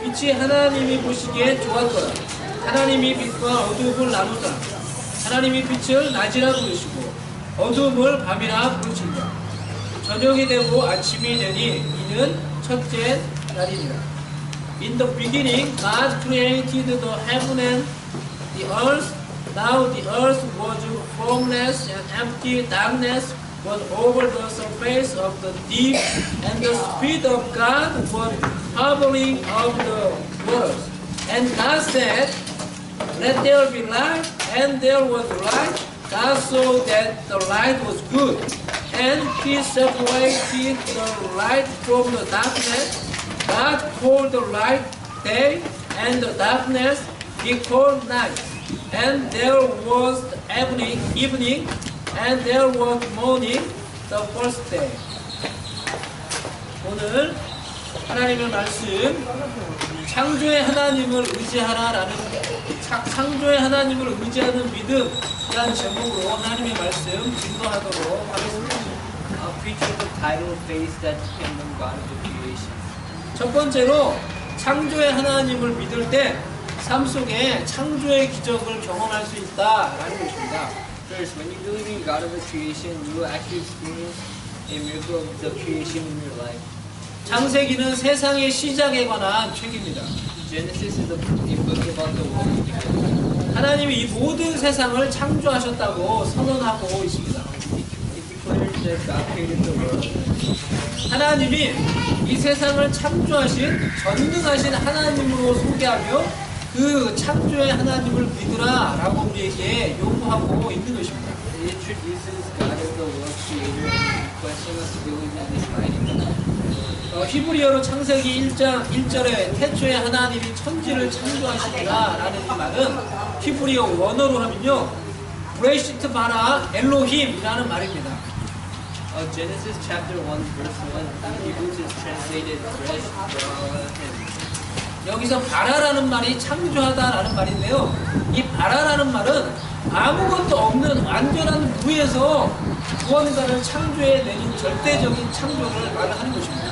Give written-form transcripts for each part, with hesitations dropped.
빛이 하나님이 보시기에 좋았더라. 하나님이 빛과 어두움을 나누다. 하나님이 빛을 낮이라 부르시고 어두움을 밤이라 부르신다. 저녁이 되고 아침이 되니 이는 첫째 날이니라. In the beginning, God created the heaven and the earth. Now the earth was formless and empty. Darkness was over the surface of the deep, and the Spirit of God was hovering over the waters. And God said, "Let there be light," and there was light. God saw that the light was good, and He separated the light from the darkness. God called the light day, and the darkness He called night. And there was evening, and there was morning, the first day. 오늘 하나님의 말씀, 창조의 하나님을 의지하라라는 창조의 하나님을 의지하는 믿음이라는 제목으로 하나님의 말씀 증거하도록 하겠습니다. Preaching the title Faith that Kingdom God of the Creation. 첫 번째로 창조의 하나님을 믿을 때 삶 속에 창조의 기적을 경험할 수 있다라는 것입니다. First, when you believe in God of the creation, you will actually experience a miracle of the creation in your life. 창세기는 세상의 시작에 관한 책입니다. Genesis is a book about the world. 하나님이 이 모든 세상을 창조하셨다고 선언하고 있습니다. It declares that God created the world. 하나님이 이 세상을 창조하신 전능하신 하나님으로 소개하며 그 창조의 하나님을 믿으라 라고 우리에게 요구하고 있는 것입니다. It introduces God as the world creator and requesting us to believe in this mighty God. 히브리어로 창세기 1장 1절에 태초에 하나님이 천지를 창조하시니라 라는 이 말은 히브리어 원어로 하면요 브레시트 바라 엘로힘이라는 말입니다. Genesis chapter 1 verse 1 in Hebrew is translated Bresh Bara. 여기서 바라라는 말이 창조하다라는 말인데요. 이 바라라는 말은 아무것도 없는 완전한 무에서 무언가를 창조해내는 절대적인 창조를 말하는 것입니다.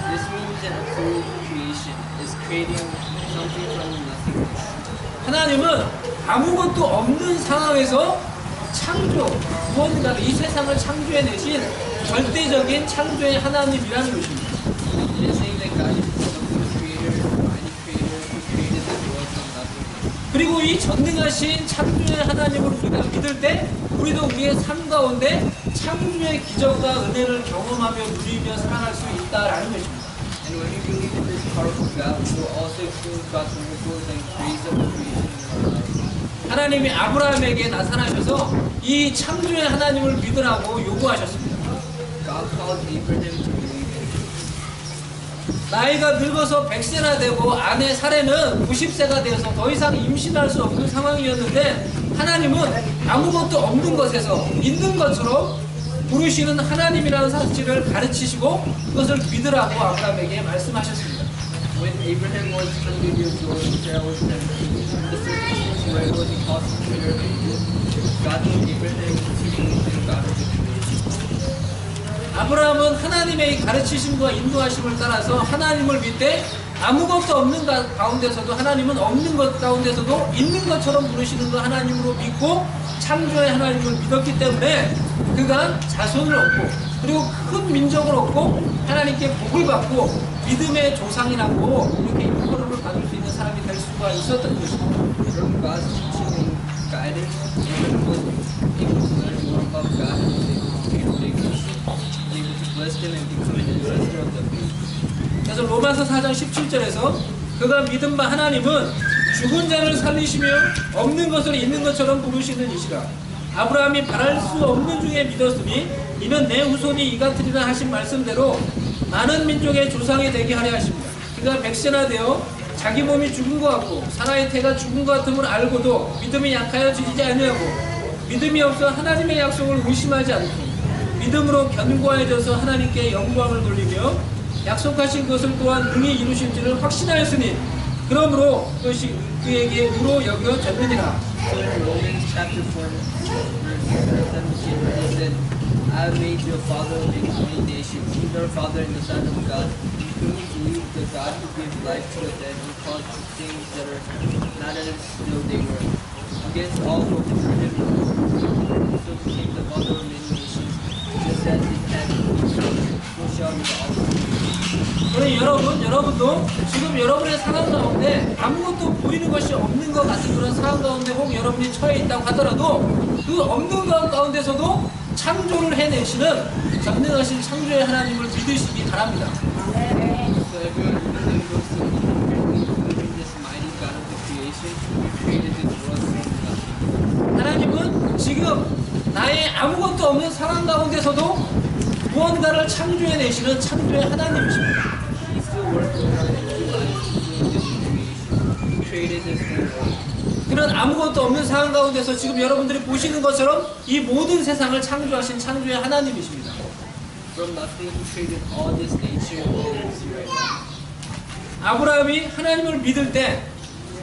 This means an absolute creation is creating something from nothing. 하나님은 아무것도 없는 상황에서 무언가를 이 세상을 창조해내신 절대적인 창조의 하나님이라는 것입니다. It is saying that God is the creator, mighty creator who created the world from nothing. 그리고 이 전능하신 창조의 하나님을 우리가 믿을 때 우리도 우리의 삶 가운데 창조의 기적과 은혜를 경험하며 누리며 살아갈 수 있다라는 것입니다. And when we believe in this powerful God, we will also experience God's miracles and grace of the creation in our lives. 하나님이 아브라함에게 나타나셔서 이 창조의 하나님을 믿으라고 요구하셨습니다. God called Abraham to believe in Him. 나이가 늙어서 100세나 되고 아내 사례는 90세가 되어서 더 이상 임신할 수 없는 상황이었는데 하나님은 아무것도 없는 것에서 있는 것처럼 부르시는 하나님이라는 사실을 가르치시고 그것을 믿으라고 아브라함에게 말씀하셨습니다. When Abraham was 100 years old, Sarah was 70. The circumstances where it was impossible to bear babies, God told Abraham to believe in God of the creation. 아브라함은 하나님의 가르치심과 인도하심을 따라서 하나님을 믿되 아무것도 없는 가운데서도 하나님은 없는 것 가운데서도 있는 것처럼 부르시는 것 하나님으로 믿고 창조의 하나님을 믿었기 때문에 그가 자손을 얻고 그리고 큰 민족을 얻고 하나님께 복을 받고 믿음의 조상이라고 이렇게 인권을 받을 수 있는 사람이 될 수가 있었던 것입니다. From God's teaching and guidance, Abraham was able to learn more about God and was able to create a big nation, able to bless them and become an investor of the faith. 그래서 로마서 4장 17절에서 그가 믿은 바 하나님은 죽은 자를 살리시며 없는 것을 있는 것처럼 부르시는 이시라. 아브라함이 바랄 수 없는 중에 믿었으니 이는 내 후손이 이같으리라 하신 말씀대로 많은 민족의 조상이 되게 하려 하십니다. 그가 100세나 되어 자기 몸이 죽은 것 같고 사라의 태가 죽은 것 같음을 알고도 믿음이 약하여 지지지 아니하고 믿음이 없어 하나님의 약속을 의심하지 않고 믿음으로 견고해져서 하나님께 영광을 돌리며 약속하신 것을 또한 능히 이루실지를 확신하였으니 그러므로 그것이 그에게 의로 여겨졌느니라. So in Romans chapter 4, verse 17, it said, I have made you a father of many nations. You are father in the sight of God. firmly believe that God who gives life to the dead and causes things that are not as though they were. Against all hope and heaven, so became the mother of many nations, just as it had been, so shall be the offspring. 그러니 여러분도 지금 여러분의 상황 가운데 아무것도 보이는 것이 없는 것 같은 그런 상황 가운데 혹 여러분이 처해 있다고 하더라도 그 없는 것 가운데서도 창조를 해내시는 전능하신 창조의 하나님을 믿으시기 바랍니다. So everyone who goes to believe in this mighty God of the creation who created this world from nothing. 하나님은 지금 나의 아무것도 없는 상황 가운데서도 무언가를 창조해내시는 창조의 하나님이십니다. He still works with our empty lives doing this creation. He created this whole world. 그런 아무것도 없는 상황 가운데서 지금 여러분들이 보시는 것처럼 이 모든 세상을 창조하신 창조의 하나님이십니다. From nothing, He created all this nature that is right now. 아브라함이 하나님을 믿을 때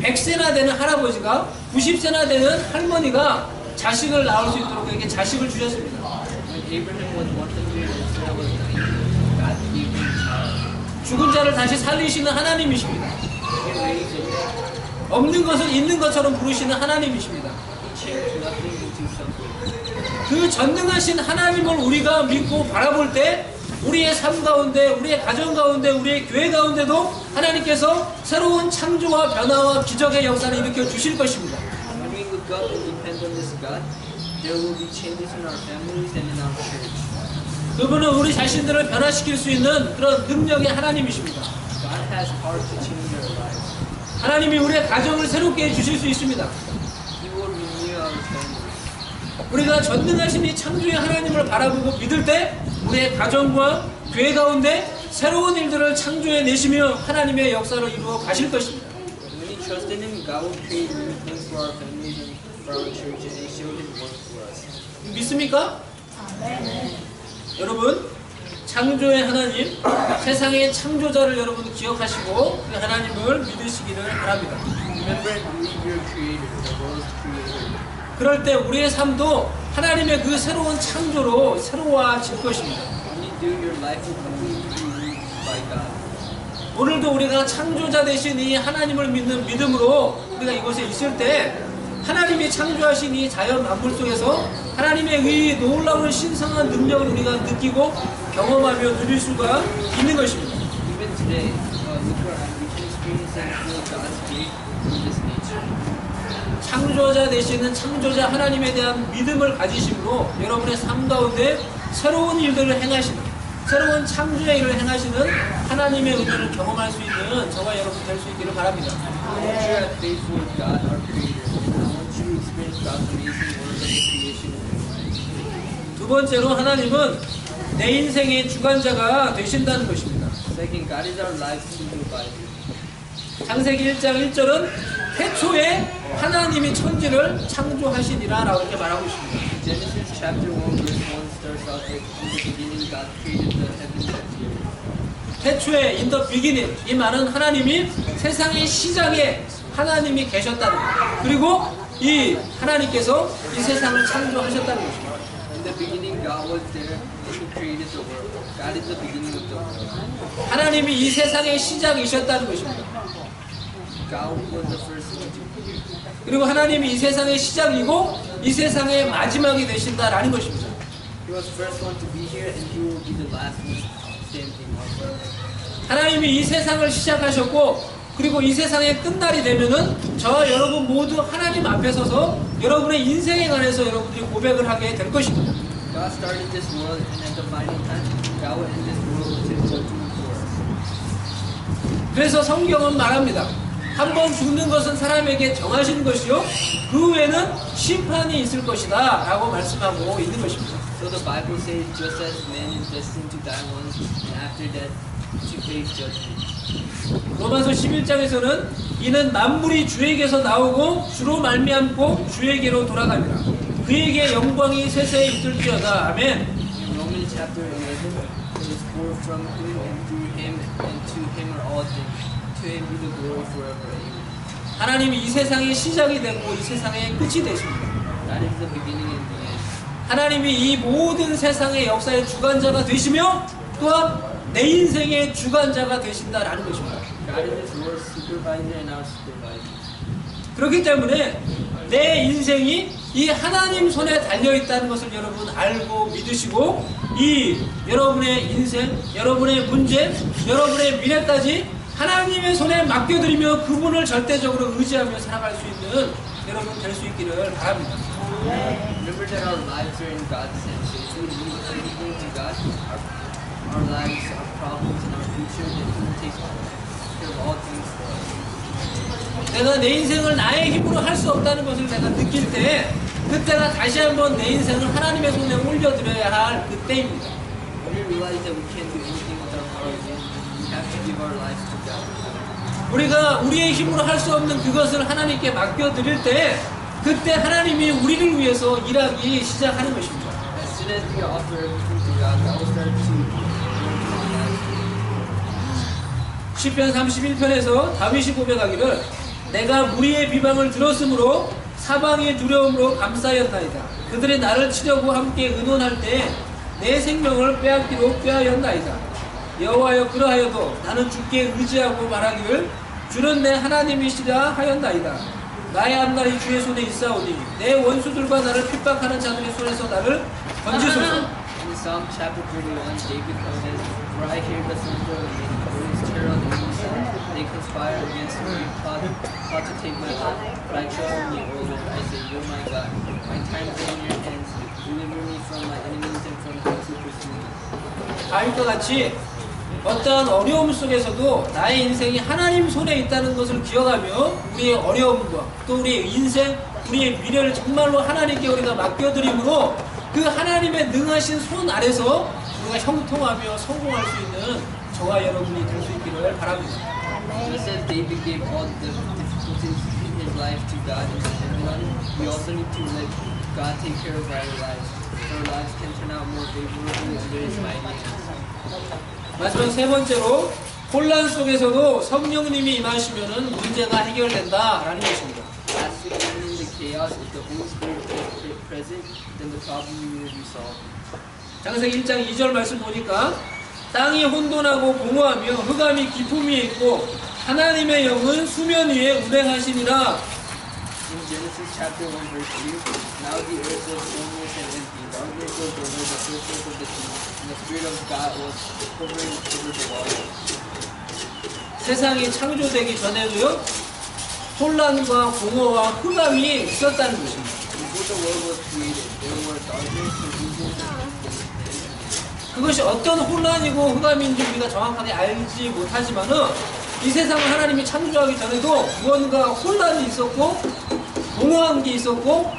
100세나 되는 할아버지가 90세나 되는 할머니가 자식을 낳을 수 있도록 그에게 자식을 주셨습니다. When Abraham was 100 and Sarah was 90, God gave him a child. 죽은 자를 다시 살리시는 하나님이십니다. He raised the dead. 없는 것을 있는 것처럼 부르시는 하나님이십니다. He changed nothing into something. 그 전능하신 하나님을 우리가 믿고 바라볼 때 우리의 삶 가운데, 우리의 가정 가운데, 우리의 교회 가운데도 하나님께서 새로운 창조와 변화와 기적의 역사를 일으켜 주실 것입니다. When we look up and depend on this God, there will be changes in our families and in our church. 그분은 우리 자신들을 변화시킬 수 있는 그런 능력의 하나님이십니다. God has power to change our lives. 하나님이 우리의 가정을 새롭게 해주실 수 있습니다. He will renew our families. 우리가 전능하신 이 창조의 하나님을 바라보고 믿을 때 우리의 가정과 교회 가운데 새로운 일들을 창조해 내시며 하나님의 역사를 이루어 가실 것입니다. When we trust in Him, God will create new things for our families and for our church, and He showed His work for us. 믿습니까? 여러분, 창조의 하나님, 세상의 창조자를 여러분 기억하시고 그 하나님을 믿으시기를 바랍니다. Remember and believe your Creator, the world's Creator. 그럴 때 우리의 삶도 하나님의 그 새로운 창조로 새로워질 것입니다. When you do, your life will completely be renewed by God. 오늘도 우리가 창조자 되신 이 하나님을 믿는 믿음으로 우리가 이곳에 있을 때 하나님이 창조하신 이 자연 만물 속에서 하나님의 이 놀라운 신성한 능력을 우리가 느끼고 경험하며 누릴 수가 있는 것입니다. Even today, look around, we can experience and feel God's gift through this nature. 창조자 되시는 창조자 하나님에 대한 믿음을 가지심으로 여러분의 삶 가운데 새로운 일들을 행하시는, 새로운 창조의 일을 행하시는 하나님의 은혜를 경험할 수 있는 저와 여러분 될 수 있기를 바랍니다. I want you to have faith with God, our Creator. I want you to experience God's amazing work of the creation of your life. 두 번째로 하나님은 내 인생의 주관자가 되신다는 것입니다. Second, God is our life's supervisor. 창세기 1장 1절은 태초에 하나님이 천지를 창조하시니라 라고 이렇게 말하고 있습니다. Genesis chapter 1 verse 1 starts off with, in the beginning God created the heavens and the earth. 태초에 in the beginning 이 말은 하나님이 세상의 시작에 하나님이 계셨다는 것. 그리고 이 하나님께서 이 세상을 창조하셨다는 것입니다. In the beginning God was there and He created the world. God is the beginning of the world. 하나님이 이 세상의 시작이셨다는 것입니다. God was the first one to be. 그리고 하나님이 이 세상의 시작이고 이 세상의 마지막이 되신다라는 것입니다. He was the first one to be here and He will be the last one to stand in our world. 하나님이 이 세상을 시작하셨고 그리고 이 세상의 끝날이 되면은 저와 여러분 모두 하나님 앞에 서서 여러분의 인생에 관해서 여러분들이 고백을 하게 될 것입니다. God started this world and at the final time God will end this world with His judgment for us. 그래서 성경은 말합니다. 한 번 죽는 것은 사람에게 정하신 것이요 그 후에는 심판이 있을 것이다 라고 말씀하고 있는 것입니다. So the Bible says just as man is destined to die once and after that to face judgment. 로마서 11장에서는 이는 만물이 주에게서 나오고 주로 말미암고 주에게로 돌아갑니다. 그에게 영광이 세세에 있을지어다. 아멘. In Romans chapter 11, it is for from whom and through Him and to Him are all things. To Him be the glory forever. Amen. 하나님이 이 세상의 시작이 되고 이 세상의 끝이 되십니다. That is the beginning and the end. 하나님이 이 모든 세상의 역사의 주관자가 되시며 또한 내 인생의 주관자가 되신다라는 것입니다. God is our supervisor and our supervisor. 그렇기 때문에 내 인생이 이 하나님 손에 달려있다는 것을 여러분 알고 믿으시고 이 여러분의 인생, 여러분의 문제, 여러분의 미래까지 하나님의 손에 맡겨드리며 그분을 절대적으로 의지하며 살아갈 수 있는 여러분 될 수 있기를 바랍니다. Remember that our lives are in God's hands. If we leave everything to God, our lives, our problems, and our future, that He will take care of all things for us. 내가 내 인생을 나의 힘으로 할 수 없다는 것을 내가 느낄 때 그때가 다시 한번 내 인생을 하나님의 손에 올려드려야 할 그때입니다. When we realize that we can't do anything with our power, we have to give our lives to God. 우리가 우리의 힘으로 할 수 없는 그것을 하나님께 맡겨드릴 때 그때 하나님이 우리를 위해서 일하기 시작하는 것입니다. As soon as we offer everything to God, God will start to work in our lives. 시편 31편에서 다윗이 고백하기를 내가 무리의 비방을 들었으므로 사방의 두려움으로 감싸였나이다. 그들이 나를 치려고 함께 의논할 때 내 생명을 빼앗기로 꾀하였나이다. 여호와여 그러하여도 나는 주께 의지하고 말하기를 주는 내 하나님이시라 하였나이다. 나의 앞날이 주의 손에 있사오니 내 원수들과 나를 핍박하는 자들의 손에서 나를 건지소서. In Psalm chapter 31, David says, "For I hear the thunder of the birds tear on the hillside. They conspire against me, plot to take my life. But I trust in you, O Lord. I say, You're my God. My time is in your hands. Deliver me from my enemies and from those who pursue me." 다윗과 같이 어떠한 어려움 속에서도 나의 인생이 하나님 손에 있다는 것을 기억하며 우리의 어려움과 또 우리의 인생, 우리의 미래를 정말로 하나님께 우리가 맡겨드림으로 그 하나님의 능하신 손 아래서 우리가 형통하며 성공할 수 있는 저와 여러분이 될 수 있기를 바랍니다. Just as David gave all the difficulties in his life to God and to everyone, we also need to let God take care of our lives. Our lives can turn out more favorably under His mighty hands. 마지막 세 번째로 혼란 속에서도 성령님이 임하시면은 문제가 해결된다라는 것입니다. Lastly, even in the chaos, if the Holy Spirit is present, then the problem will be solved. 창세기 1장 2절 말씀 보니까 땅이 혼돈하고 공허하며 흑암이 기품이 있고 하나님의 영은 수면 위에 운행하시니라. In Genesis chapter 1 verse 2, now the earth was formless and empty, darkness was over the surface of the sea, and the Spirit of God was hovering over the water. 세상이 창조되기 전에도요 혼란과 공허와 흑암이 있었다는 것입니다. Before the world was created, there were darkness, confusion, and 그것이 어떤 혼란이고 흑암인지 우리가 정확하게 알지 못하지만은 이 세상을 하나님이 창조하기 전에도 무언가 혼란이 있었고 공허한 게 있었고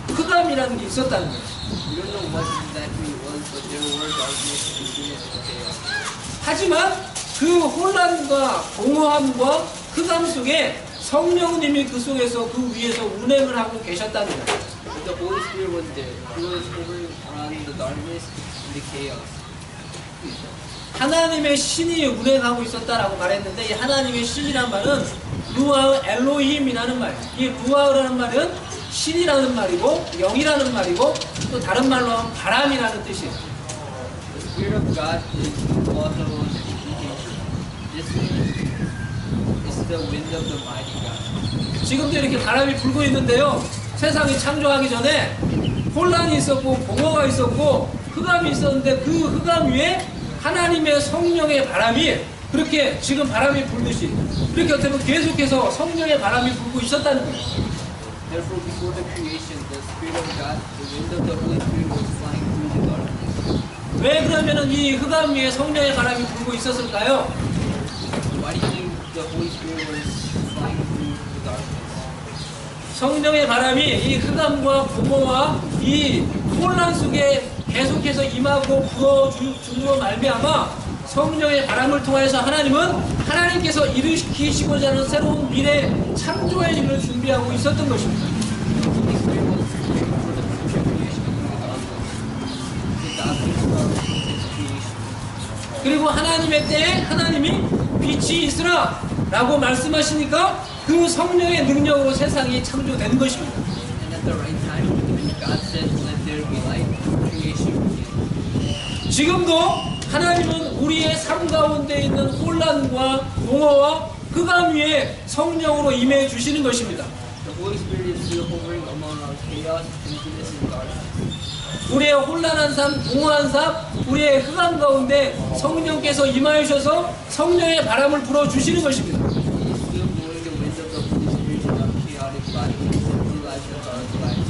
흑암이라는 게 있었다는 거예요. we don't know what exactly it was, but there were darkness, confusion, and chaos. 하지만 그 혼란과 공허함과 흑암 속에 성령님이 그 속에서 그 위에서 운행을 하고 계셨다는 거예요. But the Holy Spirit was there. He was hovering around the darkness and the chaos. 하나님의 신이 운행하고 있었다라고 말했는데 이 하나님의 신이란 말은 루아흐 엘로힘이라는 말. 이 루아흐라는 말은 신이라는 말이고 영이라는 말이고 또 다른 말로 하면 바람이라는 뜻이에요. The Spirit of God is also is the wind of the mighty God. 지금도 이렇게 바람이 불고 있는데요. 세상이 창조하기 전에 혼란이 있었고 공허가 있었고 흑암이 있었는데 그 흑암 위에 하나님의 성령의 바람이 그렇게 지금 바람이 불듯이 이렇게 어떻게 보면 계속해서 성령의 바람이 불고 있었다는 거예요. Therefore, before the creation, the Spirit of God, the wind of the Holy Spirit was flying through the darkness. 왜 그러면은 이 흑암 위에 성령의 바람이 불고 있었을까요? Why do you think the Holy Spirit was flying through the darkness? 성령의 바람이 이 흑암과 공허와 이 혼란 속에 계속해서 임하고 불어줌으로 말미암아 성령의 바람을 통해서 하나님은 하나님께서 일으키시고자 하는 새로운 미래 창조의 일을 준비하고 있었던 것입니다. The Holy Spirit was preparing for the future creation of the darkness of His creation. 그리고 하나님의 때에 하나님이 빛이 있으라 라고 말씀하시니까 그 성령의 능력으로 세상이 창조된 것입니다. And at the right time, when God said, "Let there be light," creation began. 지금도 하나님은 우리의 삶 가운데 있는 혼란과 공허와 흑암 위에 성령으로 임해 주시는 것입니다. The Holy Spirit is still hovering among our chaos, emptiness, and darkness. 우리의 혼란한 삶, 공허한 삶, 우리의 흑암 가운데 성령께서 임하여 주셔서 성령의 바람을 불어 주시는 것입니다. He is still blowing the wind of the Holy Spirit in our chaotic life, empty lives, and dark lives.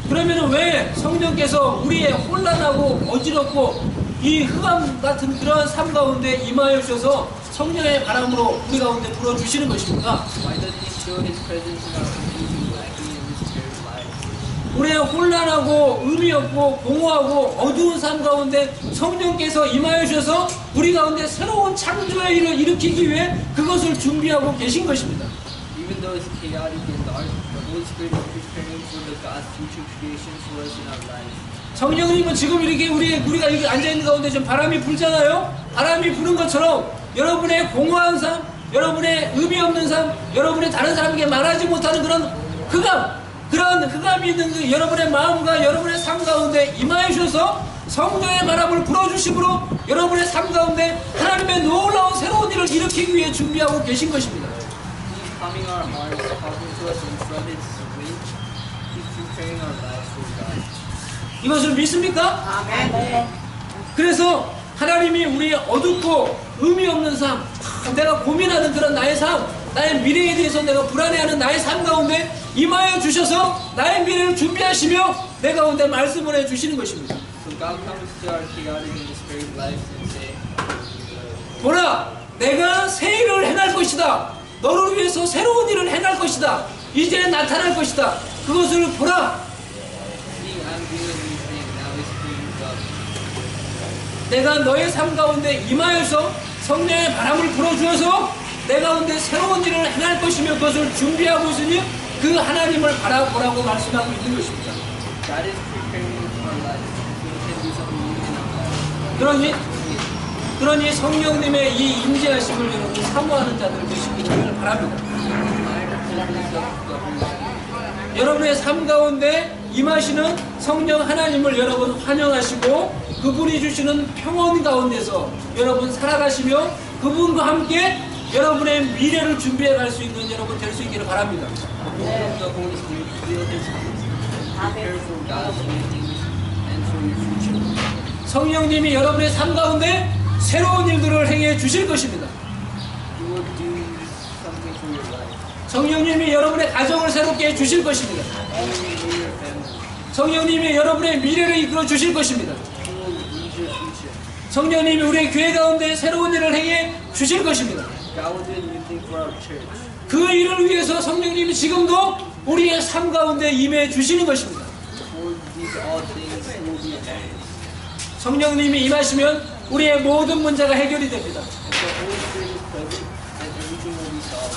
그러면 왜 성령께서 우리의 혼란하고 어지럽고 이 흑암 같은 그러한 삶 가운데 임하여 주셔서 성령의 바람으로 우리 가운데 불어 주시는 것입니까? Why does He show His presence in our confusing, lacking, and mysterious lives? 우리의 혼란하고 의미 없고 공허하고 어두운 삶 가운데 성령께서 임하여 주셔서 우리 가운데 새로운 창조의 일을 일으키기 위해 그것을 준비하고 계신 것입니다. Even though it's chaotic and dark, the Holy Spirit is preparing for the God's future creation for us in our lives. 성령님은 지금 이렇게 우리가 이렇게 앉아있는 가운데 좀 바람이 불잖아요. 바람이 부는 것처럼 여러분의 공허한 삶, 여러분의 의미 없는 삶, 여러분의 다른 사람에게 말하지 못하는 그런 흑암이 있는 그 여러분의 마음과 여러분의 삶 가운데 임하여 주셔서 성령의 바람을 불어주심으로 여러분의 삶 가운데 하나님의 놀라운 새로운 일을 일으키기 위해 준비하고 계신 것입니다. He's calming our hearts, talking to us in from His wind. He's preparing our lives for God. 이것을 믿습니까? 그래서 하나님이 우리의 어둡고 의미 없는 삶, 내가 고민하는 그런 나의 삶, 나의 미래에 대해서 내가 불안해하는 나의 삶 가운데 임하여 주셔서 나의 미래를 준비하시며 내 가운데 말씀을 해주시는 것입니다. So God comes to our chaotic and despairing lives and say, 보라, 내가 새 일을 행할 것이다. 너를 위해서 새로운 일을 행할 것이다. 이제 나타날 것이다. 그것을 보라. See, I'm doing a new thing. Now it's springing up. 내가 너의 삶 가운데 임하여서 성령의 바람을 불어주어서 내 가운데 새로운 일을 행할 것이며 그것을 준비하고 있으니 그 하나님을 바라보라고 말씀하고 있는 것입니다. God is preparing our lives so He can do something new in our lives. 그러니 성령님의 이 임재하심을 여러분 사모하는 자들 되시기를 바랍니다. 여러분의 삶 가운데 임하시는 성령 하나님을 여러분 환영하시고 그분이 주시는 평온 가운데서 여러분 살아가시며 그분과 함께 여러분의 미래를 준비해 갈 수 있는 여러분 될 수 있기를 바랍니다. Welcome the Holy Spirit to fill His house. Prepare for God's new things and for your future. 성령님이 여러분의 삶 가운데 새로운 일들을 행해 주실 것입니다. He will do something for your life. 성령님이 여러분의 가정을 새롭게 해 주실 것입니다. He will renew your family. 성령님이 여러분의 미래를 이끌어 주실 것입니다. He will lead your future. 성령님이 우리의 교회 가운데 새로운 일을 행해 주실 것입니다. God will do a new thing for our church. 그 일을 위해서 성령님이 지금도 우리의 삶 가운데 임해 주시는 것입니다. For these all things will be accomplished. 성령님이 임하시면 우리의 모든 문제가 해결이 됩니다. If the Holy Spirit is present, then everything will be solved.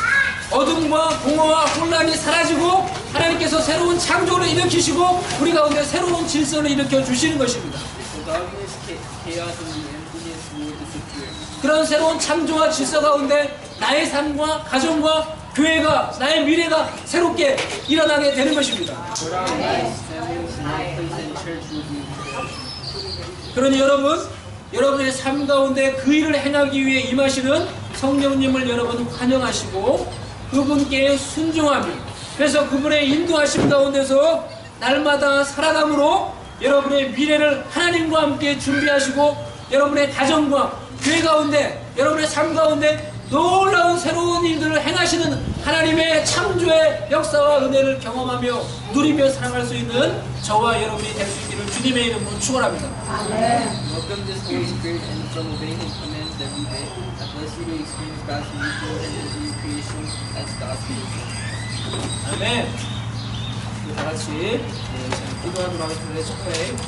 어둠과 공허와 혼란이 사라지고 하나님께서 새로운 창조를 일으키시고 우리 가운데 새로운 질서를 일으켜 주시는 것입니다. The darkness, chaos, and the emptiness will disappear. 그런 새로운 창조와 질서 가운데 나의 삶과 가정과 교회가 나의 미래가 새롭게 일어나게 되는 것입니다. But our lives, families, workplace, and church will be refreshed. 그러니 여러분의 삶 가운데 그 일을 행하기 위해 임하시는 성령님을 여러분 환영하시고 그분께 순종하며 그래서 그분의 인도하심 가운데서 날마다 살아감으로 여러분의 미래를 하나님과 함께 준비하시고 여러분의 가정과 교회 가운데 여러분의 삶 가운데 놀라운 새로운 일들을 행하시는 하나님의 창조의 역사와 은혜를 경험하며 누리며 살아갈 수 있는 저와 여러분이 될 수 있기를 주님의 이름으로 축원합니다. Welcome this Holy Spirit and from obeying His commands every day. I bless you to experience God's miracle and His new creation as God's people. 아멘. 다 같이 기도하도록 하겠습니다. 축하해.